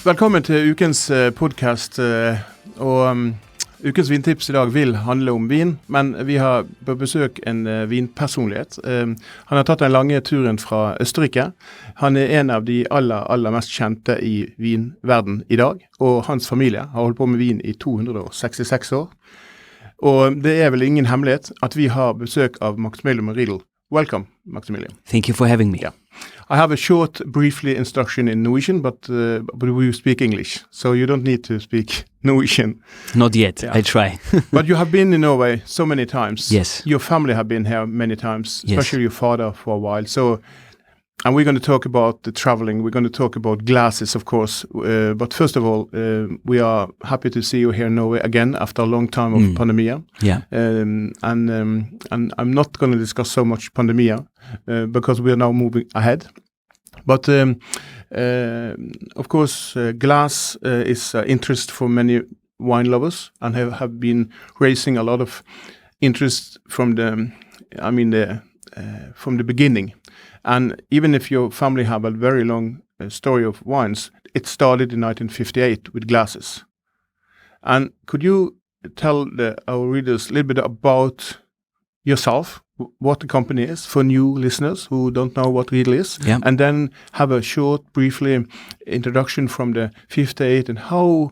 Velkommen til Ukens podcast, og Ukens vintips I dag vil handle om vin, men vi har på besøk en vinpersonlighet. Han har tatt den lange turen fra Østerrike. Han en av de aller mest kjente I vinverden I dag, og hans familie har holdt på med vin I 266 år. Og det vel ingen hemmelighet at vi har besøk av Maximilian og Riedel. Welcome, Maximilian. Thank you for having me. Yeah. I have a short, briefly instruction in Norwegian, but we speak English, so you don't need to speak Norwegian. Not yet, I try. But you have been in Norway so many times. Yes. Your family have been here many times, Yes. especially your father for a while. So, and we're going to talk about the traveling, we're going to talk about glasses, of course. But first of all, we are happy to see you here in Norway again after a long time of pandemia. Yeah. And I'm not going to discuss so much pandemia because we are now moving ahead. But of course, glass is interest for many wine lovers and have been raising a lot of interest from from the beginning. And even if your family have a very long story of wines, it started in 1958 with glasses. And could you tell our readers a little bit about yourself, what the company is, for new listeners who don't know what Riedel is, and then have a short, briefly introduction from the 58 and how,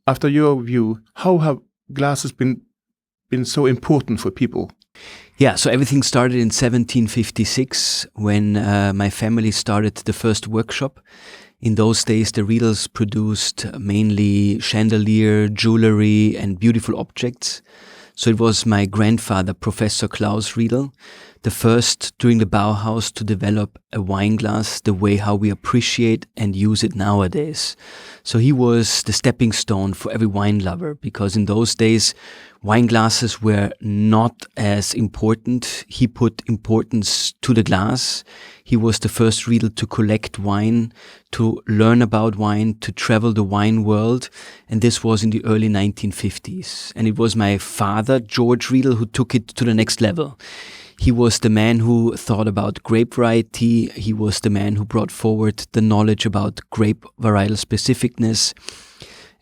after your view, how have glasses been so important for people? Yeah, so everything started in 1756 when my family started the first workshop. In those days, the Riedels produced mainly chandelier, jewelry, and beautiful objects. So it was my grandfather, Professor Klaus Riedel, the first during the Bauhaus to develop a wine glass the way how we appreciate and use it nowadays. So he was the stepping stone for every wine lover, because in those days wine glasses were not as important. He put importance to the glass. He was the first Riedel to collect wine, to learn about wine, to travel the wine world. And this was in the early 1950s. And it was my father, George Riedel, who took it to the next level. He was the man who thought about grape variety. He was the man who brought forward the knowledge about grape varietal specificness.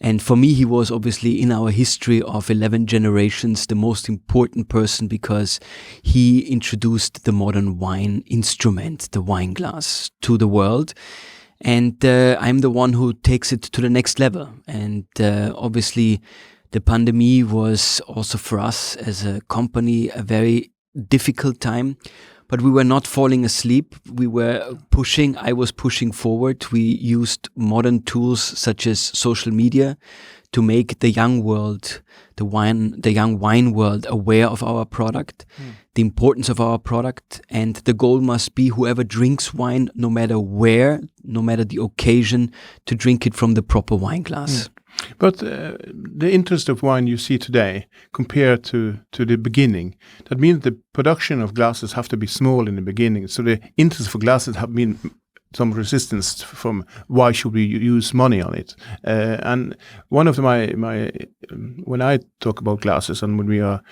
And for me, he was obviously in our history of 11 generations the most important person, because he introduced the modern wine instrument, the wine glass, to the world. And I'm the one who takes it to the next level. And obviously, the pandemic was also for us as a company a very difficult time. But we were not falling asleep. We were pushing. I was pushing forward. We used modern tools such as social media to make the young world, the young wine world, aware of our product, the importance of our product. And the goal must be whoever drinks wine, no matter where, no matter the occasion, to drink it from the proper wine glass. But the interest of wine you see today compared to the beginning, that means the production of glasses have to be small in the beginning. So the interest for glasses have been some resistance from why should we use money on it. And one of my when I talk about glasses and when we are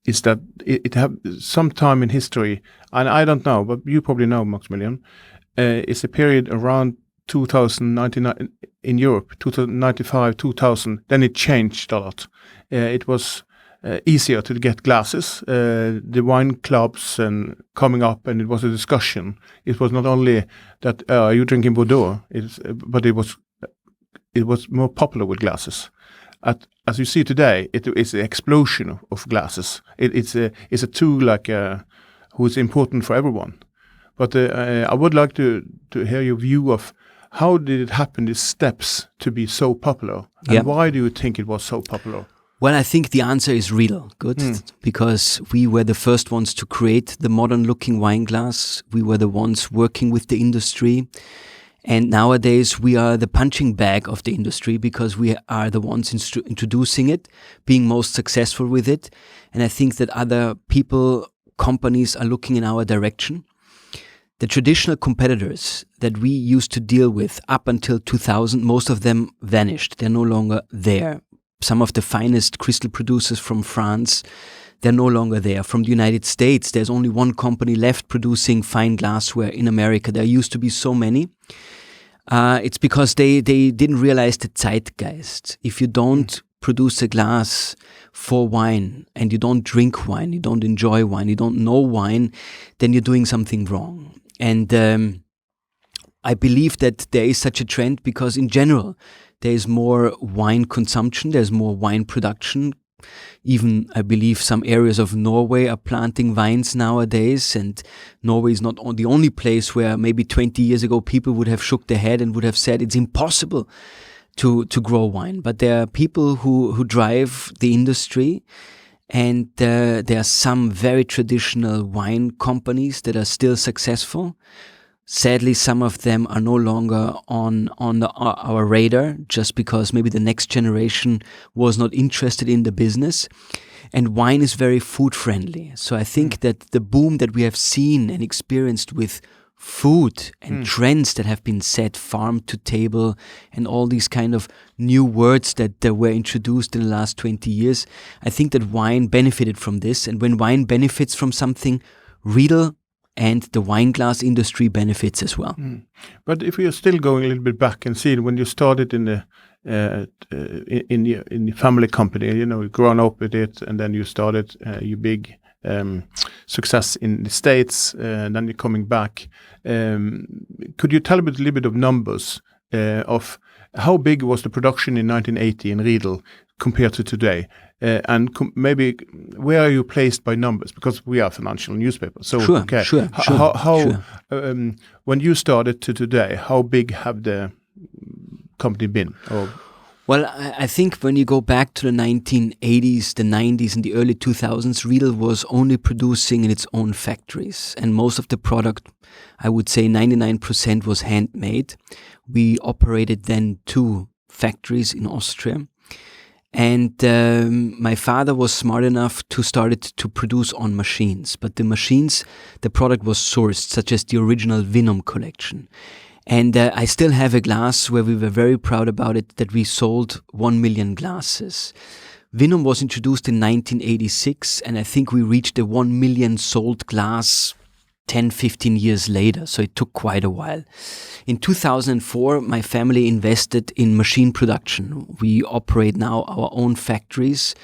is that it have some time in history, and I don't know, but you probably know, Maximilian, it's a period around 2099 in Europe, 1995, 2000, then it changed a lot. It was easier to get glasses, the wine clubs and coming up, and it was a discussion. It was not only that are you drinking Bordeaux, but it was more popular with glasses. As you see today, it's an explosion of glasses. It's a tool like who is important for everyone. But I would like to hear your view of how did it happen, these steps to be so popular? And why do you think it was so popular? Well, I think the answer is Riedel, because we were the first ones to create the modern-looking wine glass. We were the ones working with the industry. And nowadays, we are the punching bag of the industry because we are the ones introducing it, being most successful with it. And I think that other people, companies are looking in our direction. The traditional competitors that we used to deal with up until 2000, most of them vanished. They're no longer there. Some of the finest crystal producers from France, they're no longer there. From the United States, there's only one company left producing fine glassware in America. There used to be so many. It's because they didn't realize the zeitgeist. If you don't produce a glass for wine and you don't drink wine, you don't enjoy wine, you don't know wine, then you're doing something wrong. And I believe that there is such a trend because in general there is more wine consumption, there's more wine production. Even I believe some areas of Norway are planting vines nowadays, and Norway is not the only place where maybe 20 years ago people would have shook their head and would have said it's impossible to grow wine. But there are people who drive the industry, and there are some very traditional wine companies that are still successful. Sadly, some of them are no longer on our radar just because maybe the next generation was not interested in the business. And wine is very food friendly. So I think that the boom that we have seen and experienced with food and trends that have been set farm to table and all these kind of new words that were introduced in the last 20 years, I think that wine benefited from this. And when wine benefits from something, Riedel and the wine glass industry benefits as well. But if we are still going a little bit back and see when you started in the family company, you know, grown up with it, and then you started your big success in the States, and then you're coming back. Could you tell me a little bit of numbers of how big was the production in 1980 in Riedel compared to today? And maybe where are you placed by numbers? Because we are financial newspaper. So Sure. When you started to today, how big have the company been? Well, I think when you go back to the 1980s, the 90s, and the early 2000s, Riedel was only producing in its own factories. And most of the product, I would say 99%, was handmade. We operated then 2 factories in Austria. And my father was smart enough to start it to produce on machines. But the machines, the product was sourced, such as the original Vinum collection. And I still have a glass where we were very proud about it, that we sold 1 million glasses. Vinum was introduced in 1986, and I think we reached the 1 million sold glass 10, 15 years later, so it took quite a while. In 2004, my family invested in machine production. We operate now our own factories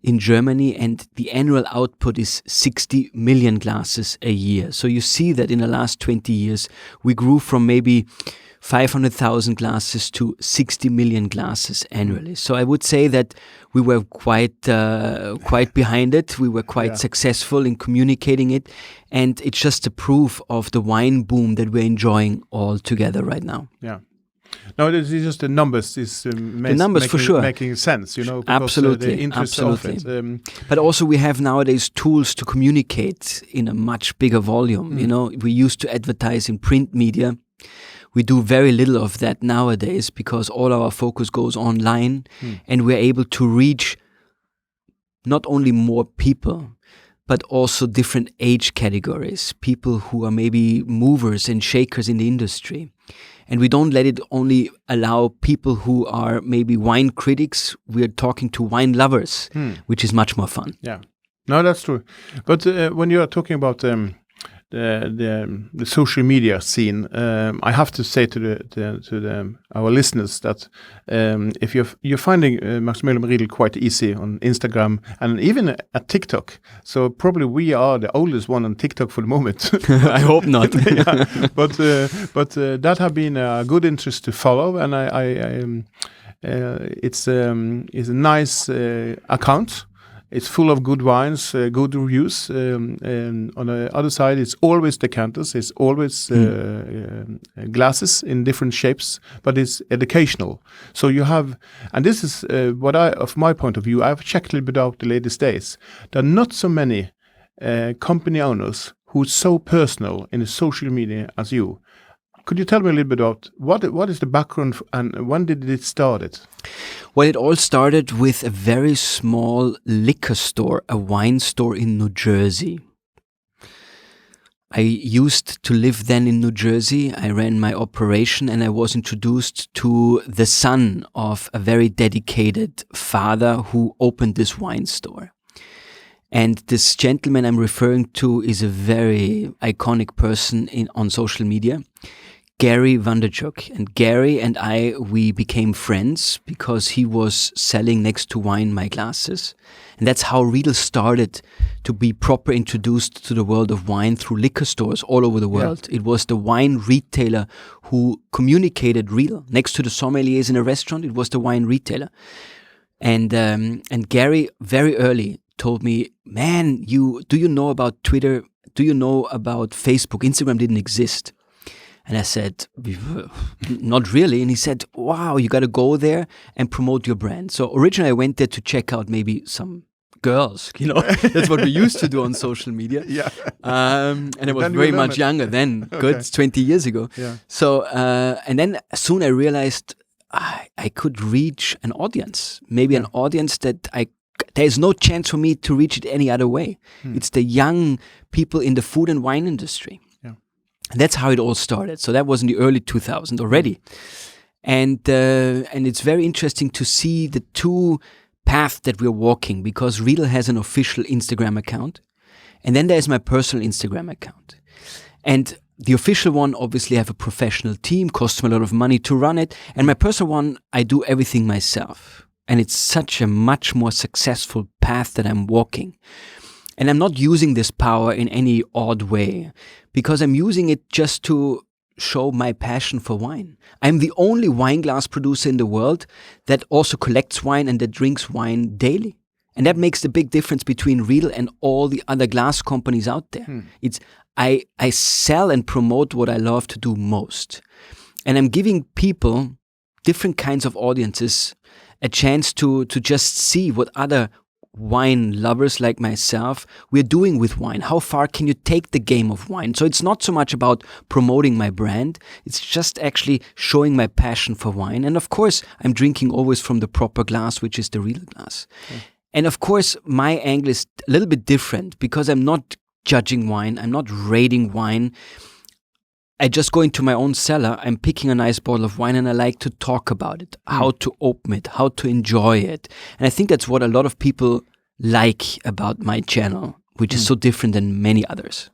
in Germany, and the annual output is 60 million glasses a year. So you see that in the last 20 years, we grew from maybe 500,000 glasses to 60 million glasses annually. So I would say that we were quite behind it. We were quite successful in communicating it. And it's just a proof of the wine boom that we're enjoying all together right now. Yeah. No, it's just the numbers for sure making sense, you know, because absolutely, the interest absolutely. of it. But also we have nowadays tools to communicate in a much bigger volume. You know, we used to advertise in print media. We do very little of that nowadays because all our focus goes online, and we're able to reach not only more people, but also different age categories, people who are maybe movers and shakers in the industry. And we don't let it only allow people who are maybe wine critics. We're talking to wine lovers, which is much more fun. Yeah, no, that's true. But when you are talking about the social media scene, I have to say to our listeners that if you're finding Maximilian Riedel quite easy on Instagram and even at TikTok, so probably we are the oldest one on TikTok for the moment. I hope not. Yeah, but that have been a good interest to follow, and it's a nice account. It's full of good wines, good reviews. And on the other side, it's always decanters. It's always glasses in different shapes, but it's educational. So you have, and this is of my point of view, I've checked a little bit out the latest days. There are not so many company owners who are so personal in the social media as you. Could you tell me a little bit about what is the background and when did it start? Well, it all started with a very small liquor store, a wine store in New Jersey. I used to live then in New Jersey. I ran my operation and I was introduced to the son of a very dedicated father who opened this wine store. And this gentleman I'm referring to is a very iconic person on social media. Gary Vanderchuk. And Gary and I, we became friends because he was selling next to wine my glasses. And that's how Riedel started to be proper introduced to the world of wine through liquor stores all over the world. Yeah. It was the wine retailer who communicated Riedel. Next to the sommeliers in a restaurant, it was the wine retailer. And Gary very early told me, man, do you know about Twitter? Do you know about Facebook? Instagram didn't exist. And I said, not really. And he said, wow, you got to go there and promote your brand. So originally I went there to check out maybe some girls, that's what we used to do on social media. Yeah. And I was very much younger then. Okay. Good, 20 years ago. Yeah. So, and then soon I realized I could reach an audience, maybe an audience that there's no chance for me to reach it any other way. It's the young people in the food and wine industry. Yeah. And that's how it all started. So that was in the early 2000s already. And it's very interesting to see the two paths that we're walking, because Riedel has an official Instagram account. And then there's my personal Instagram account. And the official one, obviously, I have a professional team, costs me a lot of money to run it. And my personal one, I do everything myself. And it's such a much more successful path that I'm walking. And I'm not using this power in any odd way, because I'm using it just to show my passion for wine. I'm the only wine glass producer in the world that also collects wine and that drinks wine daily. And that makes the big difference between Riedel and all the other glass companies out there. It's I sell and promote what I love to do most. And I'm giving people, different kinds of audiences, a chance to just see what other wine lovers like myself we're doing with wine. How far can you take the game of wine? So it's not so much about promoting my brand. It's just actually showing my passion for wine. And of course, I'm drinking always from the proper glass, which is the Riedel glass. Okay. And of course, my angle is a little bit different, because I'm not judging wine. I'm not rating wine. I just go into my own cellar, I'm picking a nice bottle of wine and I like to talk about it, how to open it, how to enjoy it. And I think that's what a lot of people like about my channel, which is so different than many others.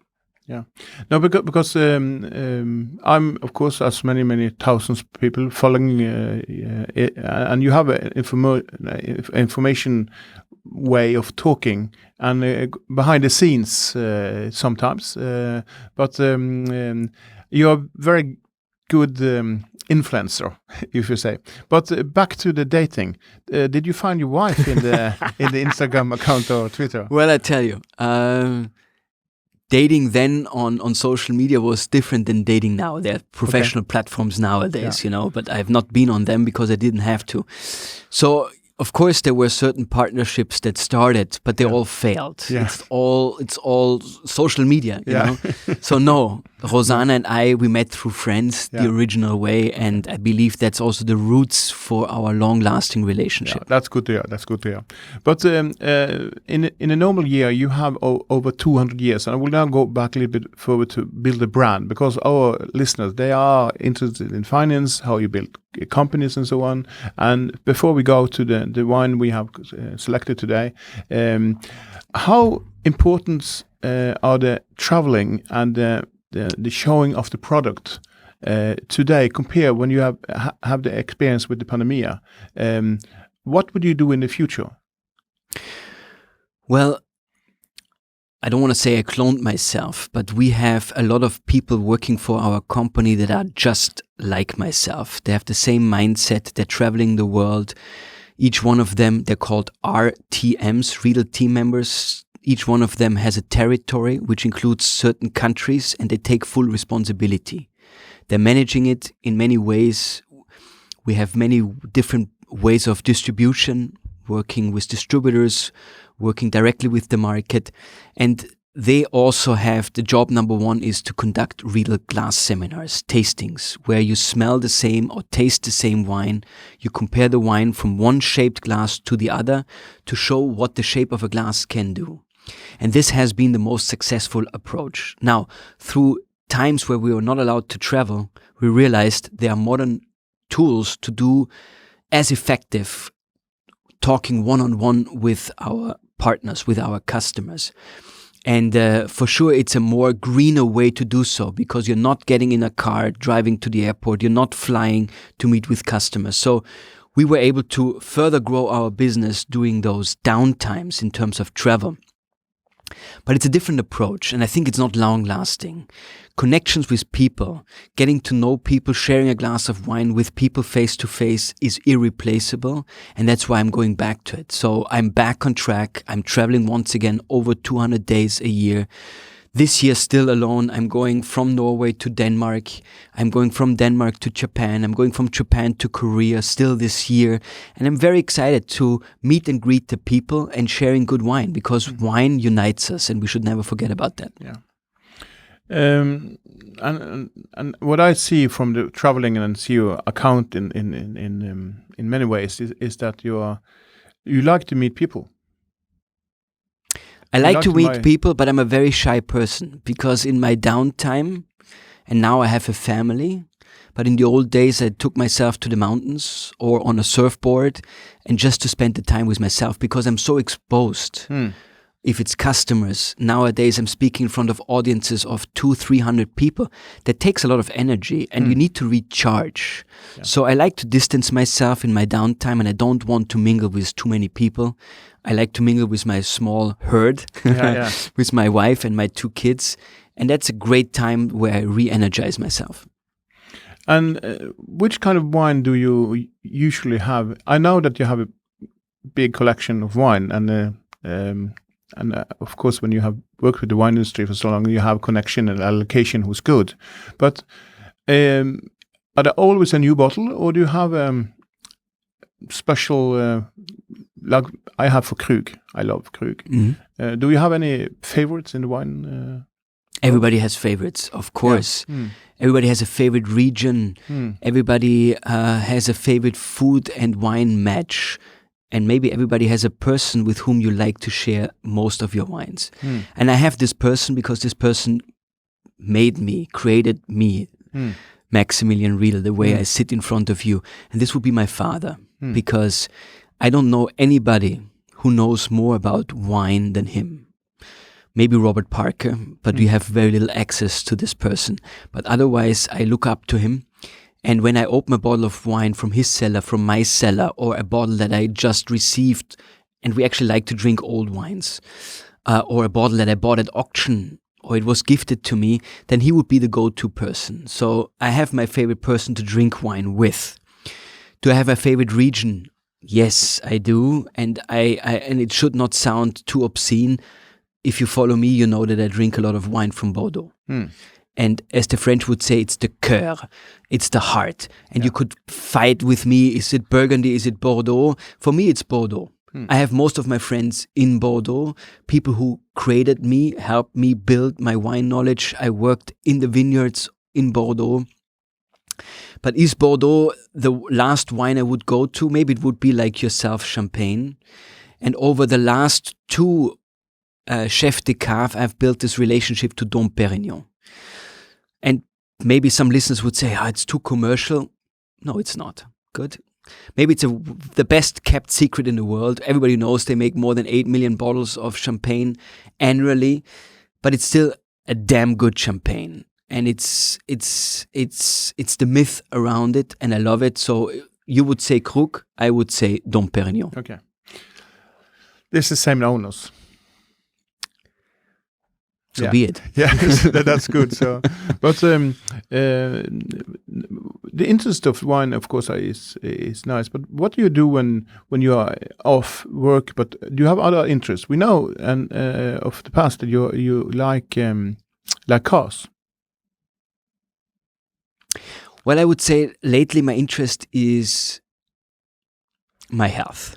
Yeah. No, because I'm, of course, as many thousands of people following, and you have an information way of talking and behind the scenes sometimes, but you're a very good influencer, if you say. But back to the dating, did you find your wife in the Instagram account or Twitter? Well, I tell you, dating then on social media was different than dating now. There are professional platforms nowadays, but I've not been on them because I didn't have to. So, of course, there were certain partnerships that started, but they all failed. Yeah. It's all social media, you know. So no, Rosanna and I, we met through friends, the original way, and I believe that's also the roots for our long-lasting relationship. Yeah, that's good to hear. But in a normal year, you have over 200 years, and I will now go back a little bit forward to build a brand, because our listeners, they are interested in finance, how you build companies and so on. And before we go to the wine we have selected today, how important are the traveling and the showing of the product today compared when you have the experience with the pandemic? What would you do in the future? Well, I don't want to say I cloned myself, but we have a lot of people working for our company that are just like myself. They have the same mindset. They're traveling the world. Each one of them, they're called RTMs, Riedel team members. Each one of them has a territory, which includes certain countries, and they take full responsibility. They're managing it in many ways. We have many different ways of distribution, working with distributors, working directly with the market. And they also have, the job number one is to conduct Riedel glass seminars, tastings, where you smell the same or taste the same wine. You compare the wine from one shaped glass to the other to show what the shape of a glass can do. And this has been the most successful approach. Now, through times where we were not allowed to travel, we realized there are modern tools to do as effective talking one-on-one with our partners, with our customers. And for sure, it's a more greener way to do so, because you're not getting in a car, driving to the airport. You're not flying to meet with customers. So we were able to further grow our business during those downtimes in terms of travel. But it's a different approach, and I think it's not long-lasting. Connections with people, getting to know people, sharing a glass of wine with people face-to-face is irreplaceable, and that's why I'm going back to it. So I'm back on track. I'm traveling once again over 200 days a year. This year, still alone, I'm going from Norway to Denmark. I'm going from Denmark to Japan. I'm going from Japan to Korea still this year. And I'm very excited to meet and greet the people and sharing good wine, because wine unites us, and we should never forget about that. Yeah. And what I see from the traveling and see your account in many ways is that you like to meet people. I like to meet people, but I'm a very shy person, because in my downtime, and now I have a family, but in the old days I took myself to the mountains or on a surfboard, and just to spend the time with myself, because I'm so exposed. If it's customers, nowadays I'm speaking in front of audiences of 200-300 people. That takes a lot of energy, and you need to recharge. Yeah. So I like to distance myself in my downtime, and I don't want to mingle with too many people. I like to mingle with my small herd, with my wife and my 2 kids. And that's a great time where I re-energize myself. And which kind of wine do you usually have? I know that you have a big collection of wine, and of course, when you have worked with the wine industry for so long, you have connection and allocation who's good. But are there always a new bottle, or do you have special, like I have for Krug? I love Krug. Do you have any favorites in the wine? Everybody has favorites, of course. Yeah. Everybody has a favorite region. Everybody has a favorite food and wine match. And maybe everybody has a person with whom you like to share most of your wines. And I have this person because this person made me, created me, Maximilian Riedel, the way I sit in front of you. And this would be my father, because I don't know anybody who knows more about wine than him. Maybe Robert Parker, but we have very little access to this person. But otherwise, I look up to him. And when I open a bottle of wine from his cellar, from my cellar, or a bottle that I just received, and we actually like to drink old wines, or a bottle that I bought at auction, or it was gifted to me, then he would be the go-to person. So I have my favorite person to drink wine with. Do I have a favorite region? Yes, I do. And and it should not sound too obscene. If you follow me, you know that I drink a lot of wine from Bordeaux. And as the French would say, it's the cœur, it's the heart. And you could fight with me, is it Burgundy, is it Bordeaux? For me, it's Bordeaux. I have most of my friends in Bordeaux, people who created me, helped me build my wine knowledge. I worked in the vineyards in Bordeaux. But is Bordeaux the last wine I would go to? Maybe it would be like yourself, Champagne. And over the last 2 chef de cave, I've built this relationship to Dom Pérignon. And maybe some listeners would say, it's too commercial. No, it's not. Good. Maybe it's the best kept secret in the world. Everybody knows they make more than 8 million bottles of champagne annually, but it's still a damn good champagne. And it's the myth around it, and I love it. So you would say Krug, I would say Dom Pérignon. Okay. This is the same owners. So be it. Yeah, that's good. So, but the interest of wine, of course, is nice. But what do you do when you are off work? But do you have other interests? We know and of the past that you like cars. Well, I would say lately my interest is my health.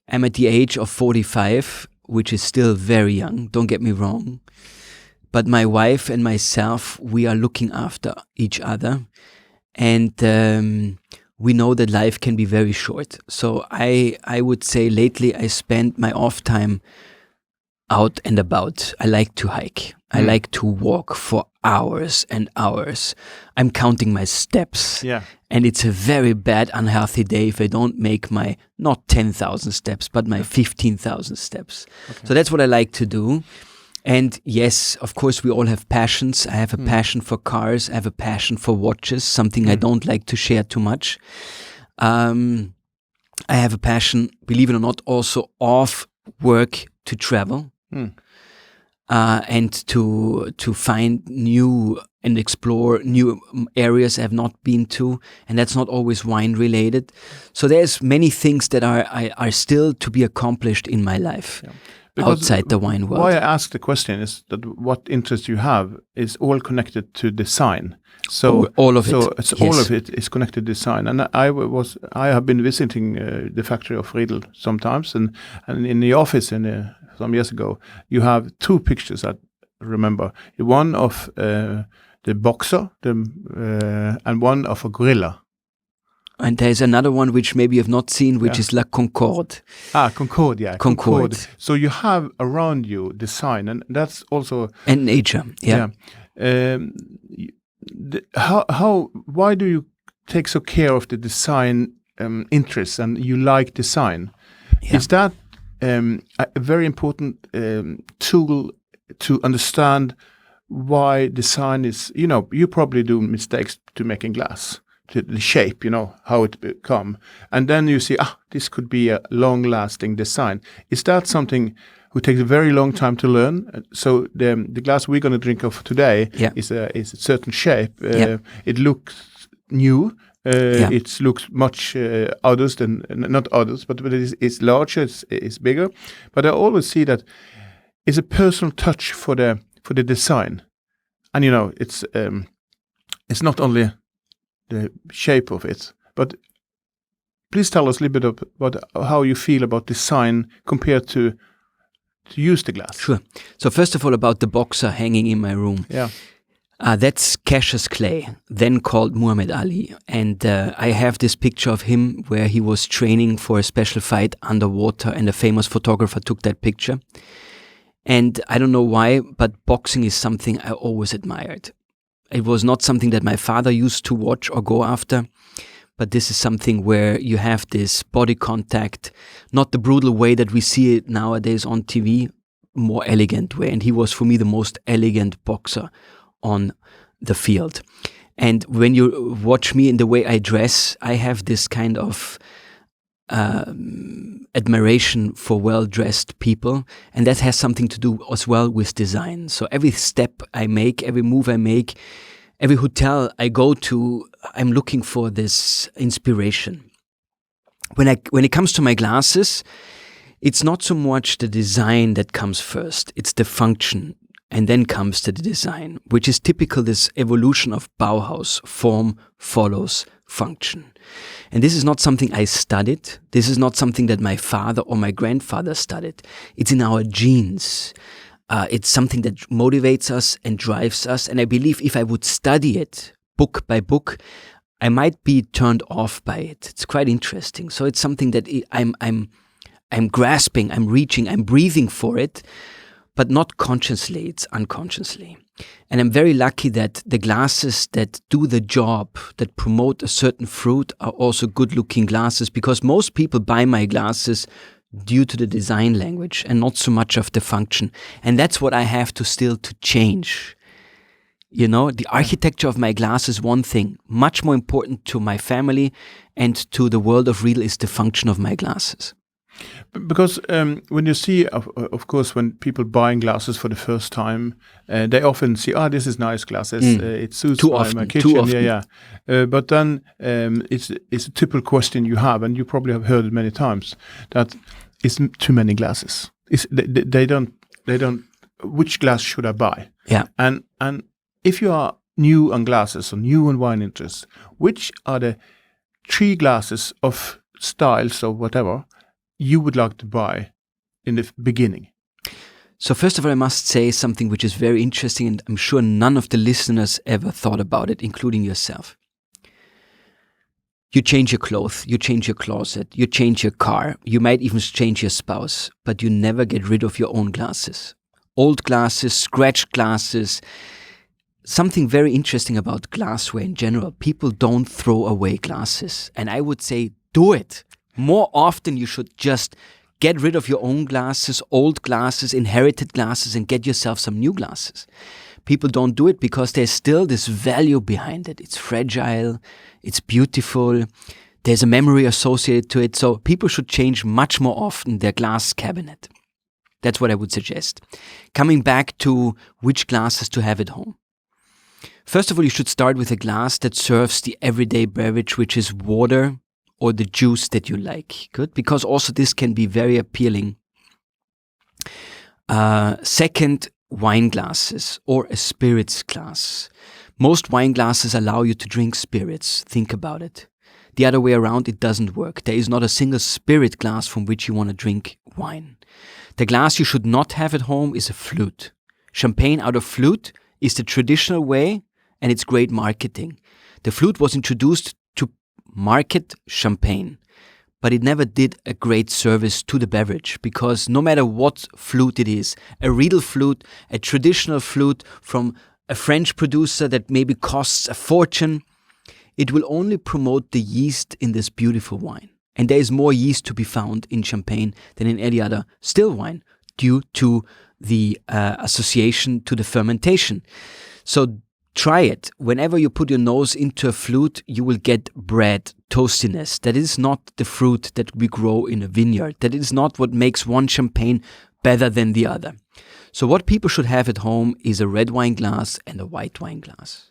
I'm at the age of 45. Which is still very young, don't get me wrong. But my wife and myself, we are looking after each other. And we know that life can be very short. So I would say lately I spend my off time out and about. I like to hike. I like to walk for hours and hours. I'm counting my steps. Yeah. And it's a very bad, unhealthy day if I don't make my, not 10,000 steps, but my 15,000 steps. Okay. So that's what I like to do. And yes, of course, we all have passions. I have a passion for cars. I have a passion for watches, something I don't like to share too much. I have a passion, believe it or not, also off work to travel. And to find new and explore new areas I have not been to, and that's not always wine related. So there's many things that are still to be accomplished in my life outside the wine world. Why I ask the question is that what interest you have is all connected to design. So all of it. All of it is connected to design. And I have been visiting the factory of Riedel sometimes, and in the office some years ago, you have two pictures I remember. One of the boxer, and one of a gorilla. And there's another one which maybe you have not seen, which is La Concorde. Concorde, yeah. Concorde. So you have around you design, and that's also... And nature, yeah. Why do you take so care of the design interests, and you like design? Yeah. Is that a very important tool to understand why design is, you probably do mistakes to making glass, to the shape, how it become. And then you see, this could be a long-lasting design. Is that something who takes a very long time to learn? So the glass we're going to drink of today is a certain shape. It looks new. It looks much others than, not others, but it's larger, it's bigger. But I always see that it's a personal touch for the design, and it's not only the shape of it, but please tell us a little bit about how you feel about design compared to use the glass. Sure. So first of all, about the boxer hanging in my room. Yeah. That's Cassius Clay, then called Muhammad Ali. And I have this picture of him where he was training for a special fight underwater, and a famous photographer took that picture. And I don't know why, but boxing is something I always admired. It was not something that my father used to watch or go after, but this is something where you have this body contact, not the brutal way that we see it nowadays on TV, more elegant way. And he was, for me, the most elegant boxer on the field. And when you watch me in the way I dress, I have this kind of admiration for well-dressed people, and that has something to do as well with design. So every step I make, every move I make, every hotel I go to, I'm looking for this inspiration. When it comes to my glasses, it's not so much the design that comes first, it's the function. And then comes to the design, which is typical, this evolution of Bauhaus, form follows function. And this is not something I studied. This is not something that my father or my grandfather studied. It's in our genes. It's something that motivates us and drives us. And I believe if I would study it book by book, I might be turned off by it. It's quite interesting. So it's something that I'm grasping, I'm reaching, I'm breathing for it, but not consciously, it's unconsciously. And I'm very lucky that the glasses that do the job, that promote a certain fruit, are also good-looking glasses, because most people buy my glasses due to the design language and not so much of the function. And that's what I have to still to change. The architecture of my glass is one thing. Much more important to my family and to the world of Riedel is the function of my glasses. Because when you see, of course, when people buying glasses for the first time, they often see, this is nice glasses. It suits my kitchen. Too often. But then it's a typical question you have, and you probably have heard it many times, that it's too many glasses. They don't. Which glass should I buy? Yeah. And if you are new on glasses or new on wine interests, which are the 3 glasses of styles or whatever you would like to buy in the beginning? So first of all, I must say something which is very interesting, and I'm sure none of the listeners ever thought about it, including yourself. You change your clothes, you change your closet, you change your car, you might even change your spouse, but you never get rid of your own glasses. Old glasses, scratched glasses. Something very interesting about glassware in general, people don't throw away glasses. And I would say, do it. More often you should just get rid of your own glasses, old glasses, inherited glasses, and get yourself some new glasses. People don't do it because there's still this value behind it. It's fragile, it's beautiful, there's a memory associated to it. So people should change much more often their glass cabinet. That's what I would suggest. Coming back to which glasses to have at home. First of all, you should start with a glass that serves the everyday beverage, which is water or the juice that you like. Good, because also this can be very appealing. Second, wine glasses or a spirits glass. Most wine glasses allow you to drink spirits. Think about it. The other way around, it doesn't work. There is not a single spirit glass from which you want to drink wine. The glass you should not have at home is a flute. Champagne out of flute is the traditional way, and it's great marketing. The flute was introduced to market champagne, but it never did a great service to the beverage, because no matter what flute it is, a Riedel flute, a traditional flute from a French producer that maybe costs a fortune, it will only promote the yeast in this beautiful wine. And there is more yeast to be found in champagne than in any other still wine due to the association to the fermentation. So try it. Whenever you put your nose into a flute, you will get bread, toastiness. That is not the fruit that we grow in a vineyard. That is not what makes one champagne better than the other. So what people should have at home is a red wine glass and a white wine glass.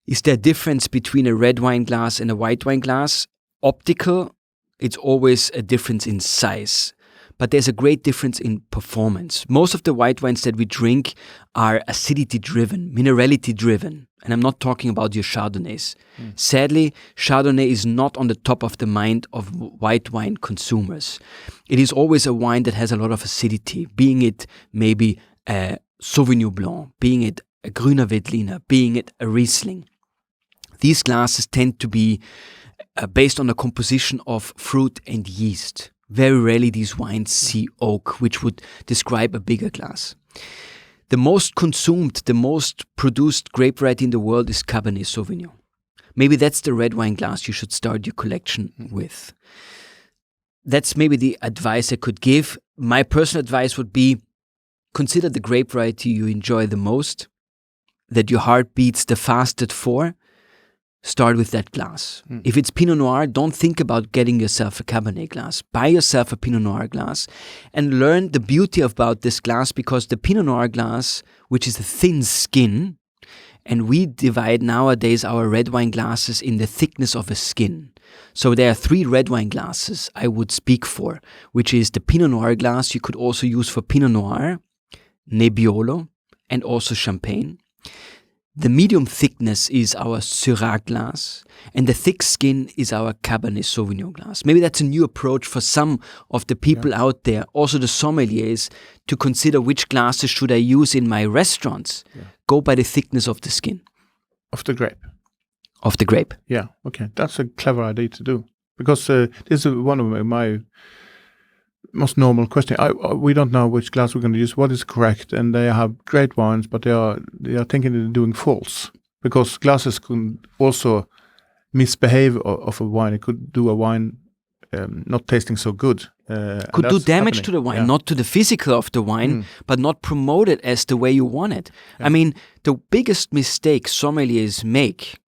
Is there a difference between a red wine glass and a white wine glass? Optical, it's always a difference in size. But there's a great difference in performance. Most of the white wines that we drink are acidity-driven, minerality-driven. And I'm not talking about your Chardonnays. Sadly, Chardonnay is not on the top of the mind of white wine consumers. It is always a wine that has a lot of acidity, being it maybe a Sauvignon Blanc, being it a Grüner Veltliner, being it a Riesling. These glasses tend to be based on a composition of fruit and yeast. Very rarely these wines see oak, which would describe a bigger glass. The most consumed, the most produced grape variety in the world is Cabernet Sauvignon. Maybe that's the red wine glass you should start your collection with. That's maybe the advice I could give. My personal advice would be, consider the grape variety you enjoy the most, that your heart beats the fastest for. Start with that glass. If it's Pinot Noir, don't think about getting yourself a Cabernet glass. Buy yourself a Pinot Noir glass and learn the beauty about this glass, because the Pinot Noir glass, which is a thin skin, and we divide nowadays our red wine glasses in the thickness of a skin. So there are 3 red wine glasses I would speak for, which is the Pinot Noir glass you could also use for Pinot Noir, Nebbiolo, and also Champagne. The medium thickness is our Syrah glass, and the thick skin is our Cabernet Sauvignon glass. Maybe that's a new approach for some of the people out there, also the sommeliers, to consider which glasses should I use in my restaurants. Go by the thickness of the skin. Of the grape. Of the grape. Yeah, okay. That's a clever idea to do. Because this is one of my most normal question. We don't know which glass we're going to use, what is correct, and they have great wines, but they are thinking they're doing false, because glasses can also misbehave of a wine. It could do a wine not tasting so good. Could do damage to the wine, not to the physical of the wine, but not promote it as the way you want it. I mean, the biggest mistake sommeliers make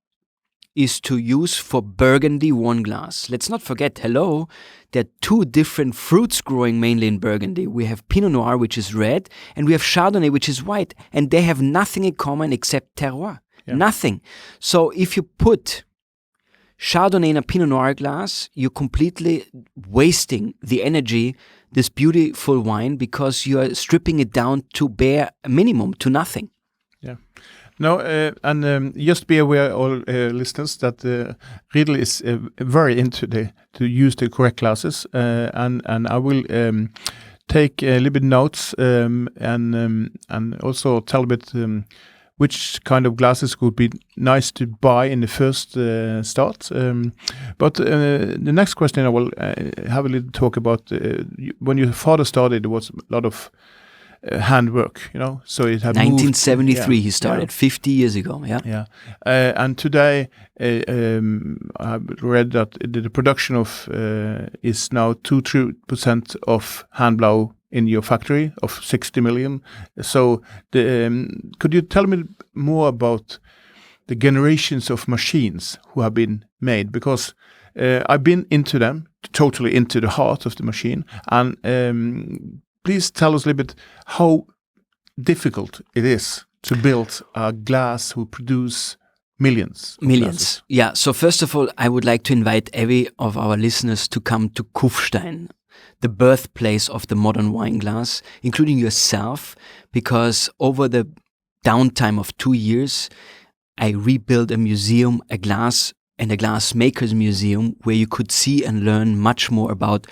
is to use for Burgundy one glass. Let's not forget, there are 2 different fruits growing mainly in Burgundy. We have Pinot Noir, which is red, and we have Chardonnay, which is white, and they have nothing in common except terroir. Nothing. So if you put Chardonnay in a Pinot Noir glass, you're completely wasting the energy, this beautiful wine, because you are stripping it down to bare minimum, to nothing. Yeah. No, and just be aware, all listeners, that Riedel is very into to use the correct glasses, and I will take a little bit notes and also tell a bit which kind of glasses would be nice to buy in the first start. But the next question I will have a little talk about. When your father started, there was a lot of handwork, so it had 1973 moved, he started, 50 years ago, and today I've read that the production of is now 2-3% of hand blow in your factory of 60 million. So could you tell me more about the generations of machines who have been made? Because I've been into them, totally into the heart of the machine, and please tell us a little bit how difficult it is to build a glass who produce millions. Millions. Yeah. So first of all, I would like to invite every of our listeners to come to Kufstein, the birthplace of the modern wine glass, including yourself, because over the downtime of 2 years, I rebuilt a museum, a glass and a glass makers museum, where you could see and learn much more about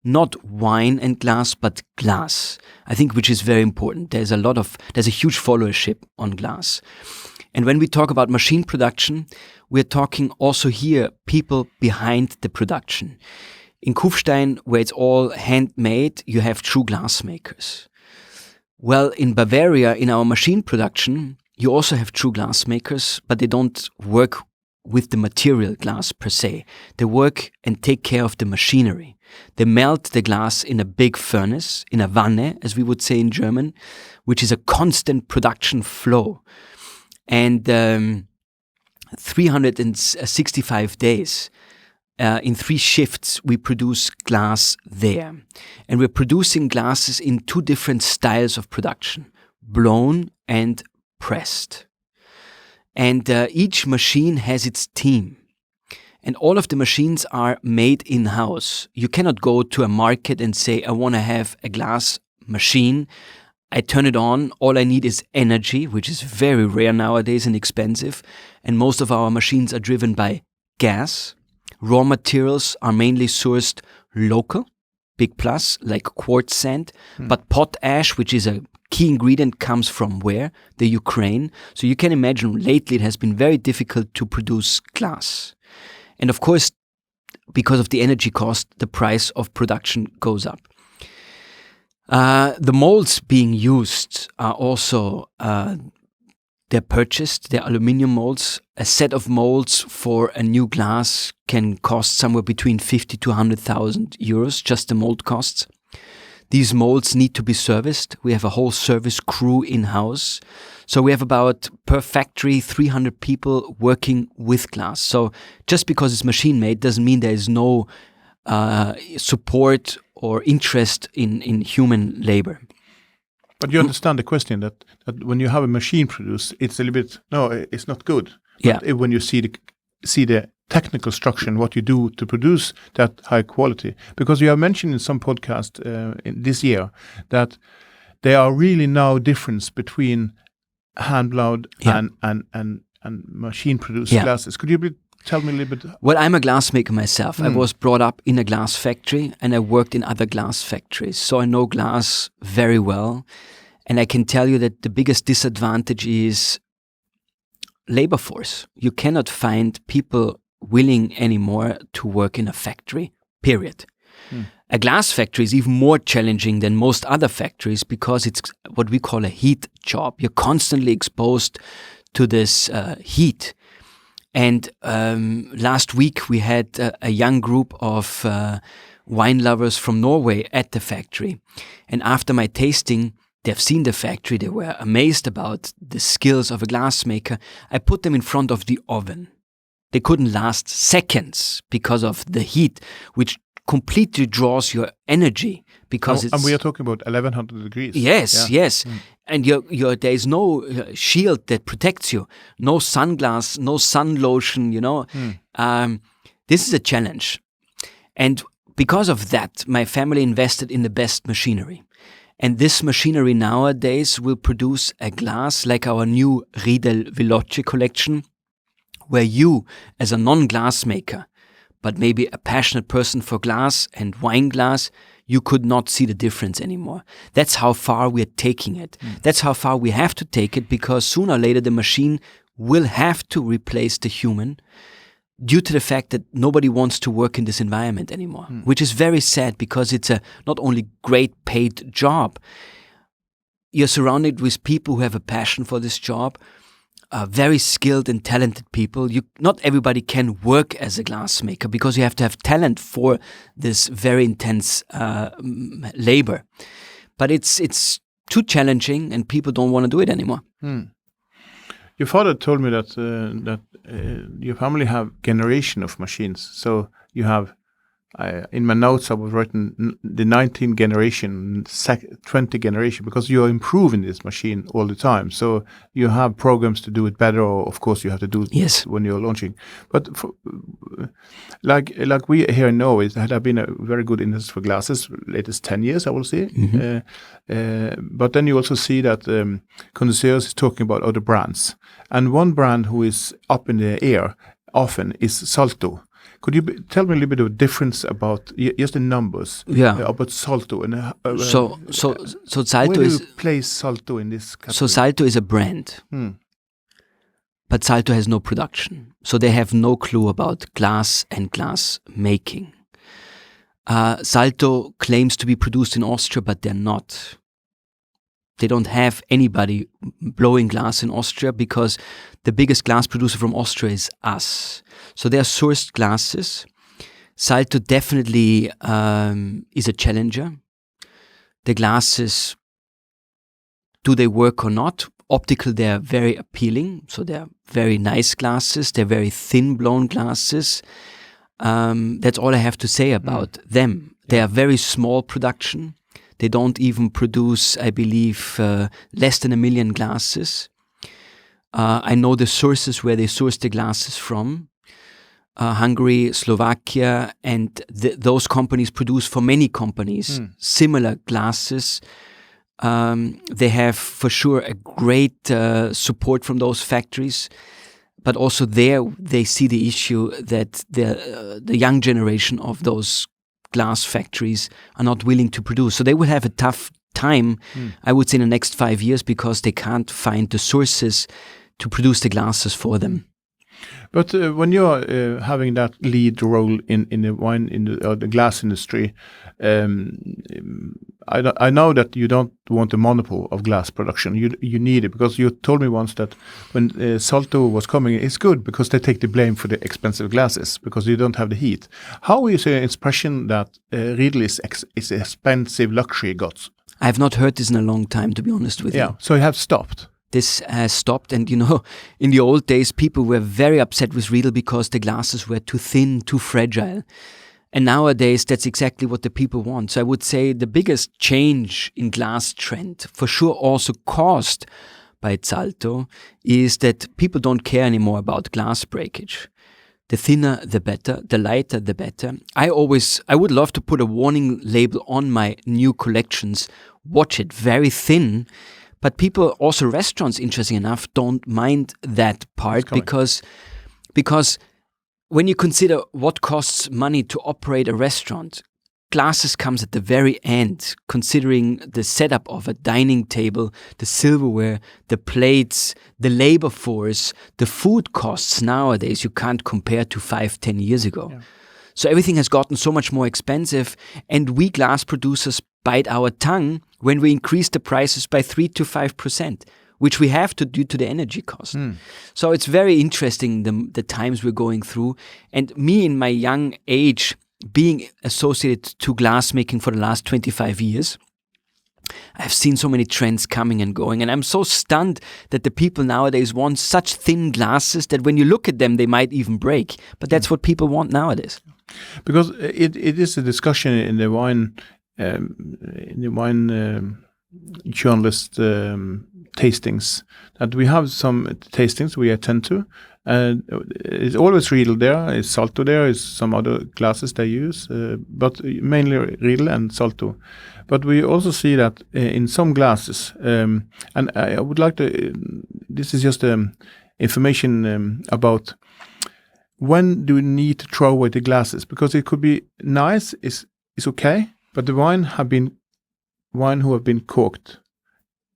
not wine and glass, but glass. I think which is very important. There's a huge followership on glass. And when we talk about machine production, we're talking also here people behind the production. In Kufstein, where it's all handmade, you have true glass makers. Well, in Bavaria, in our machine production, you also have true glass makers, but they don't work with the material glass per se. They work and take care of the machinery. They melt the glass in a big furnace, in a Wanne, as we would say in German, which is a constant production flow. And 365 days, in 3 shifts, we produce glass there. And we're producing glasses in 2 different styles of production, blown and pressed. And each machine has its team. And all of the machines are made in-house. You cannot go to a market and say, I want to have a glass machine. I turn it on. All I need is energy, which is very rare nowadays and expensive. And most of our machines are driven by gas. Raw materials are mainly sourced local, big plus, like quartz sand. But potash, which is a key ingredient, comes from where? The Ukraine. So you can imagine lately it has been very difficult to produce glass. And of course, because of the energy cost, the price of production goes up. The molds being used are also, they're purchased, they're aluminium molds. A set of molds for a new glass can cost somewhere between 50 to 100,000 euros, just the mold costs. These molds need to be serviced. We have a whole service crew in-house. So we have about, per factory, 300 people working with glass. So just because it's machine-made doesn't mean there is no support or interest in human labor. But you understand the question that when you have a machine produced, it's a little bit, no, it's not good. But when you see the technical structure and what you do to produce that high quality, because you have mentioned in some podcast this year that there are really now difference between hand blown and machine produced glasses. Could you tell me a little bit? Well, I'm a glassmaker myself. I was brought up in a glass factory and I worked in other glass factories. So I know glass very well. And I can tell you that the biggest disadvantage is labor force. You cannot find people willing anymore to work in a factory, period. A glass factory is even more challenging than most other factories because it's what we call a heat job. You're constantly exposed to this heat. And last week we had a young group of wine lovers from Norway at the factory. And after my tasting, they've seen the factory. They were amazed about the skills of a glassmaker. I put them in front of the oven. They couldn't last seconds because of the heat, which completely draws your energy because and we are talking about 1100 degrees. Yes. And there is no shield that protects you, no sunglass, no sun lotion, This is a challenge. And because of that, my family invested in the best machinery. And this machinery nowadays will produce a glass like our new Riedel Veloce collection, where you, as a non-glass maker, but maybe a passionate person for glass and wine glass, you could not see the difference anymore. That's how far we are taking it. That's how far we have to take it, because sooner or later the machine will have to replace the human due to the fact that nobody wants to work in this environment anymore, which is very sad, because it's a not only great paid job, you're surrounded with people who have a passion for this job, very skilled and talented people. Not everybody can work as a glassmaker, because you have to have talent for this very intense labor. But it's too challenging, and people don't want to do it anymore. Your father told me that your family have generation of machines. So you have, in my notes I was writing the 19th generation, 20th generation, because you are improving this machine all the time. So you have programs to do it better, or of course you have to do it when you're launching. But like we here in Norway, there have been a very good industry for glasses, latest 10 years I will say. But then you also see that connoisseurs is talking about other brands. And one brand who is up in the air often is Salto. Could you tell me a little bit of the difference about just the numbers about Salto and so Salto where do you place Salto in this category? So Salto is a brand, but Salto has no production, so they have no clue about glass and glass making. Salto claims to be produced in Austria, but they're not. They don't have anybody blowing glass in Austria, because the biggest glass producer from Austria is us. So they are sourced glasses. Salto definitely is a challenger. The glasses, do they work or not? Optical, they're very appealing. So they're very nice glasses. They're very thin blown glasses. That's all I have to say about them. They are very small production. They don't even produce, I believe, less than 1 million glasses. I know the sources where they source the glasses from. Hungary, Slovakia, and those companies produce for many companies similar glasses. They have for sure a great support from those factories. But also there they see the issue that the young generation of those glass factories are not willing to produce. So they will have a tough time, I would say, in the next 5 years, because they can't find the sources to produce the glasses for them. But when you're having that lead role in the wine the glass industry, I know that you don't want a monopoly of glass production. You need it, because you told me once that when Salto was coming, it's good because they take the blame for the expensive glasses because you don't have the heat. How is your impression that Riedel is expensive luxury goods? I have not heard this in a long time, to be honest with you. Yeah, so you have stopped. This has stopped, and in the old days people were very upset with Riedel because the glasses were too thin, too fragile. And nowadays that's exactly what the people want. So I would say the biggest change in glass trend, for sure also caused by Salto, is that people don't care anymore about glass breakage. The thinner the better, the lighter the better. I would love to put a warning label on my new collections. Watch it, very thin. But people, also restaurants, interesting enough, don't mind that part, because when you consider what costs money to operate a restaurant, glasses comes at the very end, considering the setup of a dining table, the silverware, the plates, the labor force, the food costs nowadays you can't compare to 5-10 years ago. Yeah. So everything has gotten so much more expensive, and we glass producers bite our tongue when we increase the prices by 3 to 5%, which we have to due to the energy cost. So it's very interesting the times we're going through. And me in my young age, being associated to glassmaking for the last 25 years, I've seen so many trends coming and going, and I'm so stunned that the people nowadays want such thin glasses that when you look at them, they might even break. But that's what people want nowadays. Because it is a discussion in the wine journalist tastings, that we have some tastings we attend to, and it's always Riedel there, it's Salto there, is some other glasses they use, but mainly Riedel and Salto. But we also see that in some glasses, and I would like to, this is just information about when do we need to throw away the glasses, because it could be nice, it's okay, but the wine who have been corked.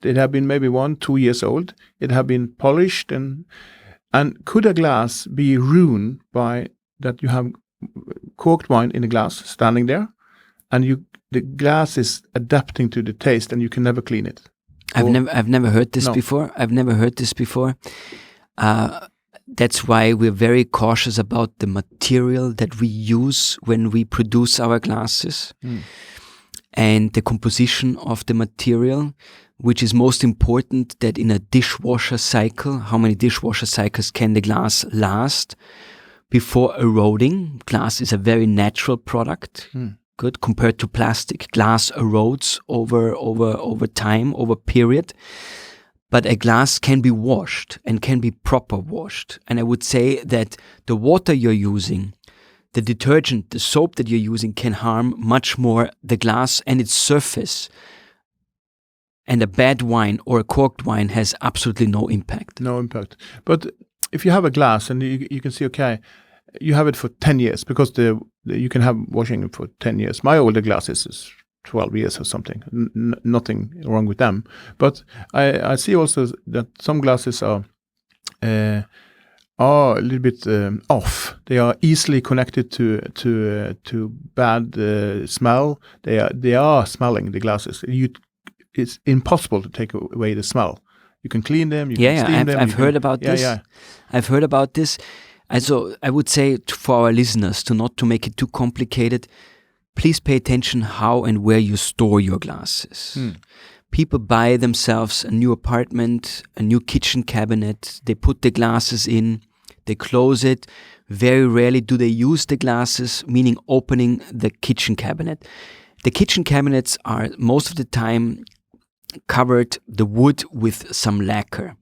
It have been maybe 1-2 years old. It have been polished and could a glass be ruined by that you have corked wine in a glass standing there, and the glass is adapting to the taste, and you can never clean it? I've never heard this before. That's why we're very cautious about the material that we use when we produce our glasses and the composition of the material, which is most important that in a dishwasher cycle, how many dishwasher cycles can the glass last before eroding? Glass is a very natural product. Good compared to plastic. Glass erodes over time, over period. But a glass can be washed and can be proper washed. And I would say that the water you're using, the detergent, the soap that you're using can harm much more the glass and its surface. And a bad wine or a corked wine has absolutely no impact. No impact. But if you have a glass and you can see, okay, you have it for 10 years because you can have washing it for 10 years. My older glasses is 12 years or something. Nothing wrong with them. But I see also that some glasses are a little bit off. They are easily connected to bad smell. They are smelling, the glasses. It's impossible to take away the smell. You can clean them. You can steam them. I've heard about this. I've heard about this. Also, I would say for our listeners not to make it too complicated, please pay attention how and where you store your glasses. People buy themselves a new apartment, a new kitchen cabinet. They put the glasses in, they close it. Very rarely do they use the glasses, meaning opening the kitchen cabinet. The kitchen cabinets are most of the time covered the wood with some lacquer.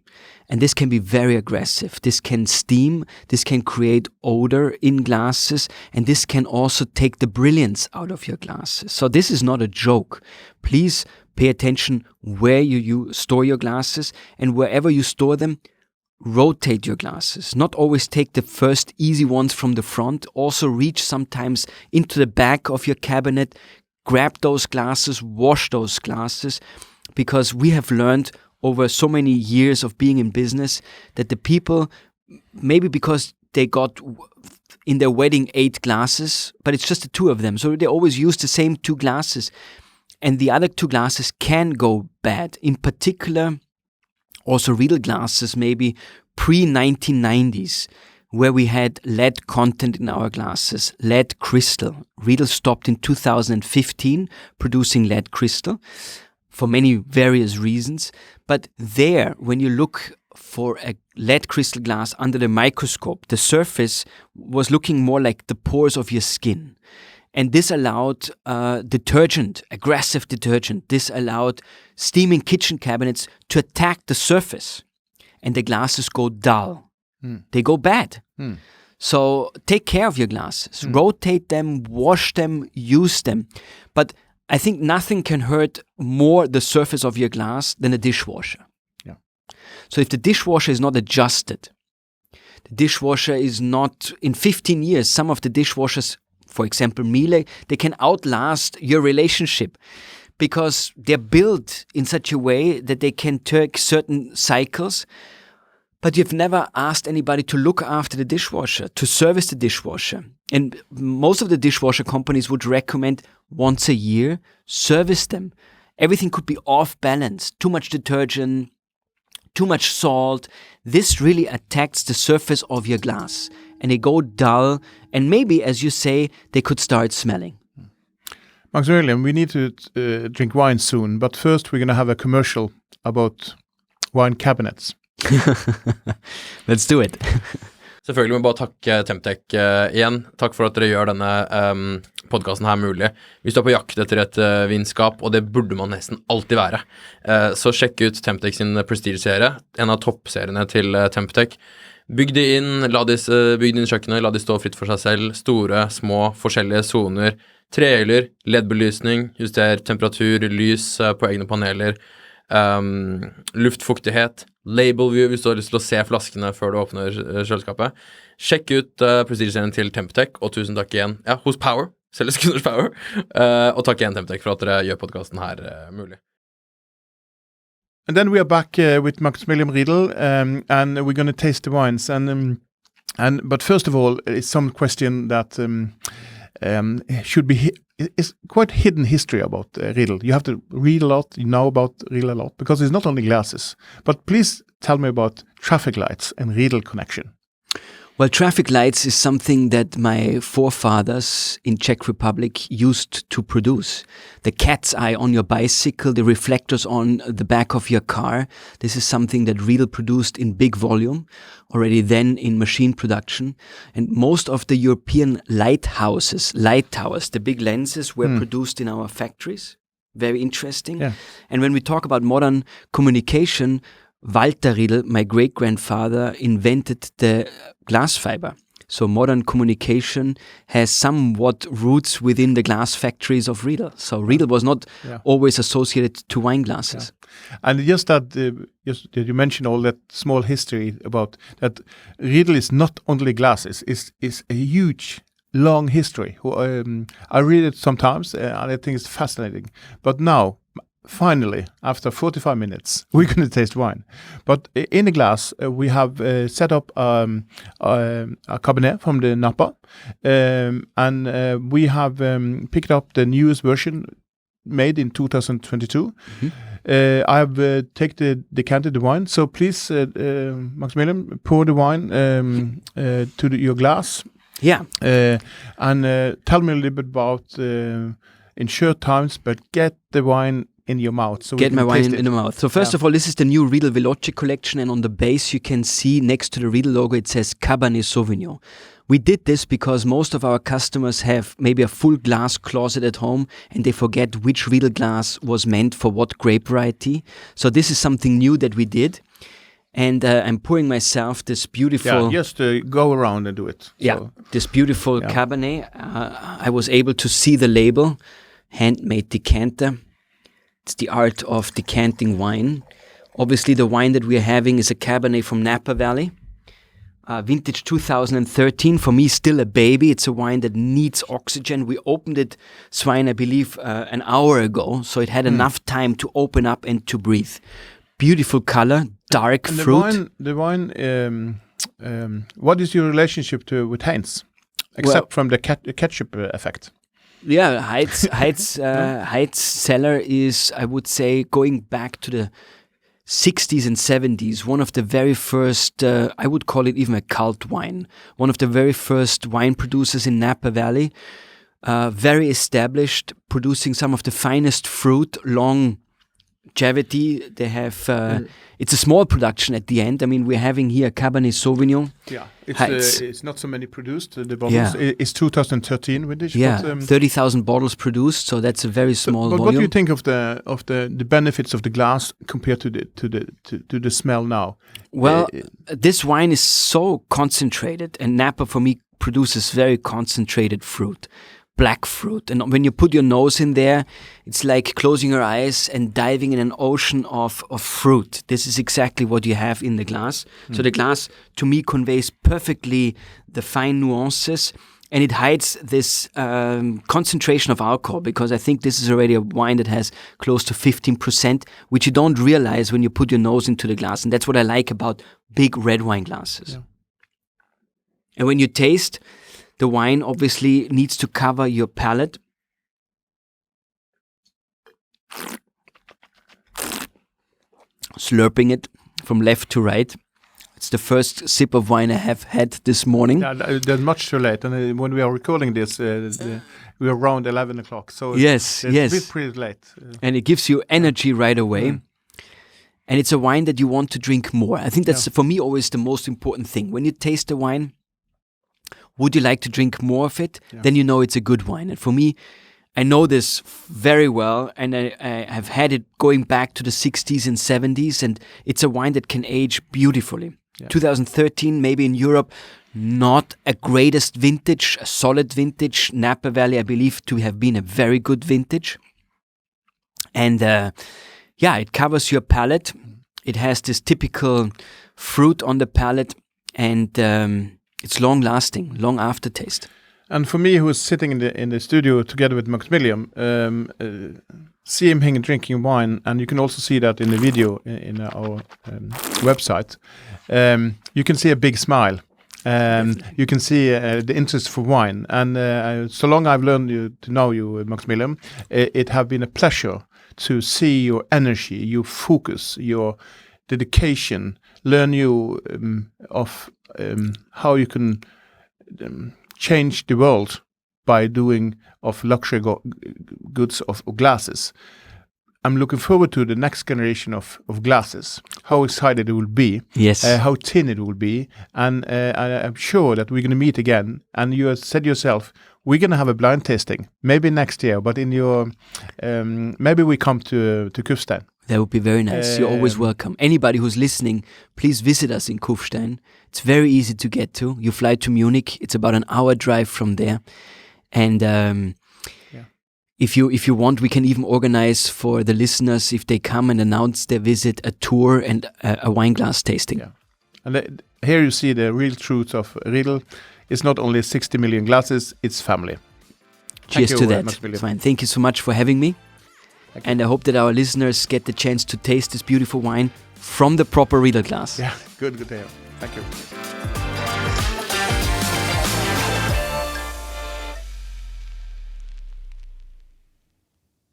And this can be very aggressive. This can steam, this can create odor in glasses, and this can also take the brilliance out of your glasses. So this is not a joke. Please pay attention where you store your glasses, and wherever you store them, rotate your glasses. Not always take the first easy ones from the front. Also reach sometimes into the back of your cabinet, grab those glasses, wash those glasses, because we have learned over so many years of being in business that the people, maybe because they got in their wedding 8 glasses, but it's just the 2 of them. So they always use the same 2 glasses. And the other 2 glasses can go bad. In particular, also Riedel glasses, maybe pre-1990s, where we had lead content in our glasses, lead crystal. Riedel stopped in 2015 producing lead crystal for many various reasons. But there, when you look for a lead crystal glass under the microscope, the surface was looking more like the pores of your skin. And this allowed detergent, aggressive detergent. This allowed steaming kitchen cabinets to attack the surface. And the glasses go dull. They go bad. So take care of your glasses. Rotate them, wash them, use them. But I think nothing can hurt more the surface of your glass than a dishwasher. Yeah. So if the dishwasher is not adjusted, the dishwasher is not, in 15 years, some of the dishwashers, for example, Miele, they can outlast your relationship because they're built in such a way that they can take certain cycles, but you've never asked anybody to look after the dishwasher, to service the dishwasher. And most of the dishwasher companies would recommend once a year, service them. Everything could be off balance, too much detergent, too much salt. This really attacks the surface of your glass and they go dull. And maybe, as you say, they could start smelling. Maximilian, we need to drink wine soon, but first we're going to have a commercial about wine cabinets. Let's do it. Selvfølgelig må jeg bare takke Temptec igjen. Takk for at dere gjør denne podcasten her mulig. Hvis du på jakt etter et vinskap, og det burde man nesten alltid være, så sjekk ut Temptec sin Prestige-serie, en av toppseriene til Temptec. Bygg de inn, bygg de inn i kjøkkenet, la de stå fritt for seg selv, store, små, forskjellige zoner, trehyller, LED-belysning, juster temperatur, lys på egne paneler, luftfuktighet, label view hvis du har lyst til å se flaskene før du åpner kjøleskapet. Sjekk ut Prestige-serien til Temptec, og tusen takk igjen hos Power Selges kunders power. Og takk igjen, Temtek, for at dere gjør podcasten her mulig. And then we are back with Maximilian Riedel, and we're going to taste the wines. But first of all, it's some question that should be it's quite hidden history about Riedel. You have to read a lot. You know about Riedel a lot because it's not only glasses. But please tell me about traffic lights and Riedel connection. Well, traffic lights is something that my forefathers in Czech Republic used to produce. The cat's eye on your bicycle, the reflectors on the back of your car. This is something that Riedel produced in big volume, already then in machine production. And most of the European light towers, the big lenses were produced in our factories. Very interesting. Yeah. And when we talk about modern communication, Walter Riedel, my great-grandfather, invented the glass fiber. So modern communication has somewhat roots within the glass factories of Riedel. So Riedel was not always associated to wine glasses. Yeah. And just that you mentioned all that small history about that Riedel is not only glasses, is a huge, long history. I read it sometimes and I think it's fascinating. But now, finally, after 45 minutes, we're going to taste wine. But in a glass, we have set up a Cabernet from the Napa, and we have picked up the newest version made in 2022. I have decanted the wine. So please, Maximilian, pour the wine to your glass. Yeah. And tell me a little bit about, in short times, but get the wine in your mouth. So get my wine in the mouth. So first of all, this is the new Riedel Veloce collection, and on the base you can see next to the Riedel logo it says Cabernet Sauvignon. We did this because most of our customers have maybe a full glass closet at home and they forget which Riedel glass was meant for what grape variety. So this is something new that we did. And I'm pouring myself this beautiful... Yeah, just go around and do it. Yeah, this beautiful Cabernet. I was able to see the label, handmade decanter. It's the art of decanting wine. Obviously, the wine that we are having is a Cabernet from Napa Valley. Vintage 2013, for me, still a baby. It's a wine that needs oxygen. We opened it, Svein, I believe, an hour ago. So it had enough time to open up and to breathe. Beautiful color, dark and fruit. The wine, what is your relationship with Heinz? Except from the ketchup effect. Yeah, Heid's cellar is, I would say, going back to the 60s and 70s, one of the very first, I would call it even a cult wine, one of the very first wine producers in Napa Valley, very established, producing some of the finest fruit, longevity. They have, it's a small production at the end. I mean, we're having here Cabernet Sauvignon. Yeah, it's not so many produced, the bottles. Yeah. It's 2013 vintage. Yeah, 30,000 bottles produced, so that's a very small volume. But what do you think of the benefits of the glass compared to the smell now? Well, this wine is so concentrated, and Napa for me produces very concentrated fruit. Black fruit, and when you put your nose in there, it's like closing your eyes and diving in an ocean of fruit. This is exactly what you have in the glass. So the glass to me conveys perfectly the fine nuances, and it hides this concentration of alcohol, because I think this is already a wine that has close to 15%, which you don't realize when you put your nose into the glass, and that's what I like about big red wine glasses. Yeah. And when you taste, the wine obviously needs to cover your palate. Slurping it from left to right. It's the first sip of wine I have had this morning. Yeah, that's much too late. And when we are recording this, we are around 11 o'clock. So yes. It's pretty late. And it gives you energy right away. And it's a wine that you want to drink more. I think that's, for me, always the most important thing. When you taste the wine, would you like to drink more of it? Yeah. Then you know it's a good wine. And for me, I know this very well, and I have had it going back to the 60s and 70s, and it's a wine that can age beautifully. Yeah. 2013, maybe in Europe, not a greatest vintage, a solid vintage. Napa Valley, I believe, to have been a very good vintage. And it covers your palate. It has this typical fruit on the palate, and it's long-lasting, long aftertaste. And for me, who is sitting in the studio together with Maximilian, see him drinking wine, and you can also see that in the video in our website. You can see a big smile. You can see the interest for wine. And so long I've learned to know you, Maximilian, it have been a pleasure to see your energy, your focus, your dedication, learn you of how you can change the world by doing of luxury goods of glasses. I'm looking forward to the next generation of glasses, how excited it will be, yes, how thin it will be, and I'm sure that we're going to meet again. And you have said yourself, we're going to have a blind tasting, maybe next year, but in your, maybe we come to Kufstein. That would be very nice. You're always welcome. Anybody who's listening, please visit us in Kufstein. It's very easy to get to. You fly to Munich. It's about an hour drive from there. And if you want, we can even organize for the listeners, if they come and announce their visit, a tour and a wine glass tasting. Yeah. And here you see the real truth of Riedel. It's not only 60 million glasses, it's family. Cheers to that. Fine. Thank you so much for having me. And I hope that our listeners get the chance to taste this beautiful wine from the proper Riedel glass. Yeah, good to hear. Thank you.